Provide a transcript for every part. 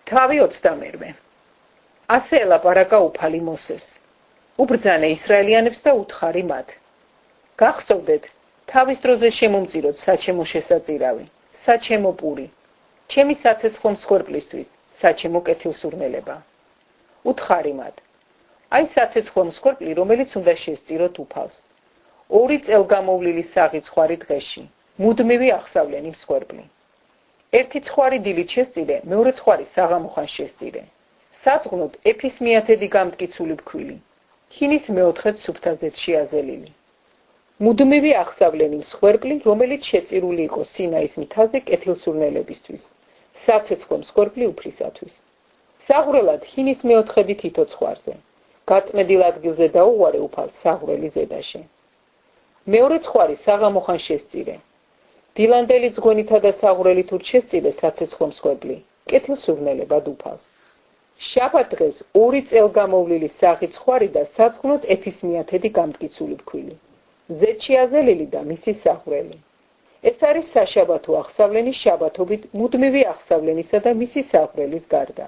თავი 21. ასე ელაპარაკა უფალი მოსეს. უბრძანე ისრაელიანებს და უთხარი მათ. გახსოვდეთ, თავის დროზე შემომწიროთ საჩემო შესაწირავი, საჩემო პური, ჩემი საცეცხლო მსხვერპლისთვის, საჩემო კეთილსურნელება. უთხარი მათ. აი საცეცხლო მსხვერპლი, რომელიც უნდა შესწიროთ უფალს. 2 წელგამოვლილი საღი ცხვარი დღეში, მუდმივი აღსავლენი მსხვერპლი. 1 ცხვარი დილით შესწირე, მეორე ცხვარი საღამოხან შესწირე. საწყნოდ ეფის მიათედი გამტკიცული ფქვილი, ქინის მეოთხედ სუფთაზეც შეაზელილი. მუდმივი აღსავლენი მსხვერპლი, რომელიც შეწირული იყო სინაის მთაზე კეთილსურნელებისთვის, საცეცხლო მსხვერპლი უფლისათვის. საღვრელად ჰინის მეოთხედი თითო ცხვარზე, გაწმენდილ ადგილზე დაუღვარე უფალს საღვრელი ზედაში. მეორე ცხვარი საღამოხან შესწირე. დილანდელი ძღვენითა და საღვრელით ურჩ შესწირე საცეცხლო მსხვერპლი, კეთილსურნელებად უფალს. შაბათ დღეს 2 წელგამოვლილი საღი ცხვარი და საწყნოდ ეფის მიათედი გამტკიცული ფქვილი. ზედ შეაზელილი და მისი საღვრელი. ეს არის საშაბათო აღსავლენი შაბათობით მუდმივი აღსავლენისა და მისი საღვრელის გარდა.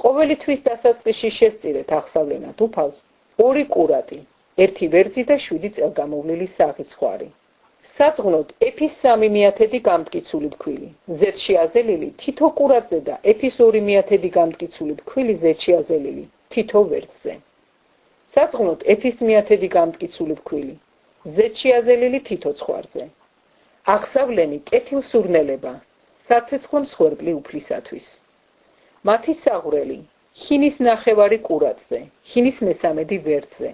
ყოველი თვის დასაწყისში შესწირეთ აღსავლენად უფალს 2 კურატი, 1 ვერძი და 7 წელგამოვლილი საღი ცხვარი. საწყნოდ ეფის 3 მიათედი გამტკიცული ფქვილი, ზედ შეაზელილი თითო კურატზე და ეფის 2 მიათედი გამტკიცული ფქვილი ზედ შეაზელილი თითო ვერძზე. საწყნოდ ეფის მიათედი გამტკიცული ფქვილი, ზედ შეაზელილი თითო ცხვარზე. აღსავლენი კეთილსურნელება, საცეცხლო მსხვერპლი უფლისათვის. მათი საღვრელი, ჰინის ნახევარი კურატზე, ჰინის მესამედი ვერძზე,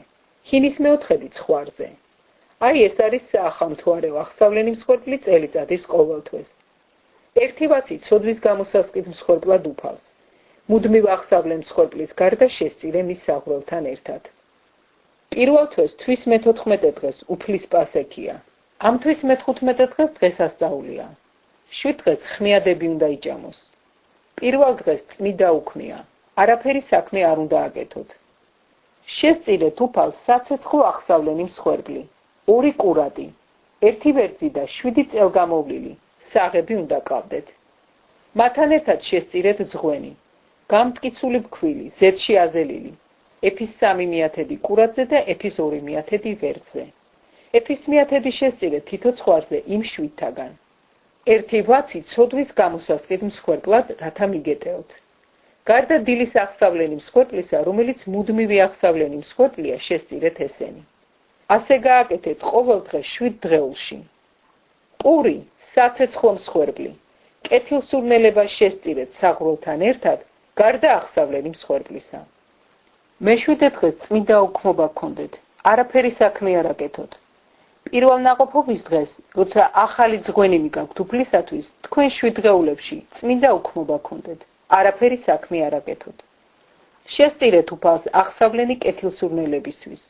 ჰინის მეოთხედი ცხვარზე. აი ეს არის საახალმთვარეო აღსავლენი მსხვერპლი წელიწადის ყოველთვეს. 1 ვაცი ცოდვის გამოსასყიდ მსხვერპლად უფალს. მუდმივ აღსავლენ მსხვერპლის გარდა შესწირე მის საღვრელთან ერთად. პირველ თვეს თვის მე-14 დღეს უფლის პასექია. ამ თვის მე-15 დღეს დღესასწაულია. 7 დღეს ხმიადები უნდა იჭამოს. პირველ დღეს წმიდა უქმია, არაფერი საქმე არ უნდა აკეთოთ. შესწირეთ უფალს საცეცხლო აღსავლენი მსხვერპლი, 2 კურატი, 1 ვერძი და 7 წელგამოვლილი, საღები უნდა ყავდეთ. მათთან ერთად შესწირეთ ძღვენი, გამტკიცული ფქვილი, ზედ შეაზელილი, ეფის 3 მიათედი კურატზე და ეფის 2 მიათედი ვერძზე. ეფის მიათედი შესწირეთ თითო ცხვარზე იმ 7-თაგან. 1 ვაცი ცოდვის გამოსასყიდ მსხვერპლად, რათა მიგეტეოთ. გარდა დილის აღსავლენი მსხვერპლისა, რომელიც მუდმივი აღსავლენი მსხვერპლია, შესწირეთ ესენი. ასე გააკეთეთ ყოველ დღეს 7 დღეულში. პური, საცეცხლო მსხვერპლი, კეთილსურნელება შესწირეთ საღვრელთან ერთად, გარდა აღსავლენი მსხვერპლისა. მე-7 დღეს წმიდა უქმობა გქონდეთ, არაფერი საქმე არ აკეთოთ. პირველ ნაყოფობის დღეს, როცა ახალი ძღვენი მიგაქვთ უფლისათვის, თქვენ 7 დღეულებში წმინდა უქმობა გქონდეთ, არაფერი საქმე არ აკეთოთ. შესწირეთ უფალს აღსავლენი კეთილსურნელებისთვის.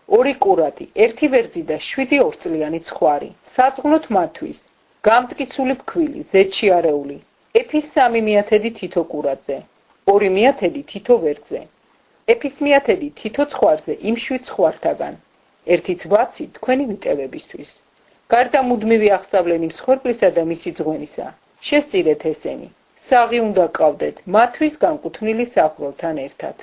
2 კურატი, 1 ვერძი და 7 ორწლიანი ცხვარი, საწყნოთ მათთვის, გამტკიცული ფქვილი, ზედ შეარეული, ეფის 3 მიათედი თითო კურატზე, 2 მიათედი თითო ვერძზე, ეფის მიათედი თითო ცხვარზე იმ 7 ცხვართაგან, 1 ვაცი თქვენი მიტევებისთვის. გარდა მუდმივი აღსავლენი მსხვერპლისა და მისი ძღვენისა, შესწირეთ ესენი, საღი უნდა ყავდეთ მათთვის განკუთვნილი საღვრელთან ერთად.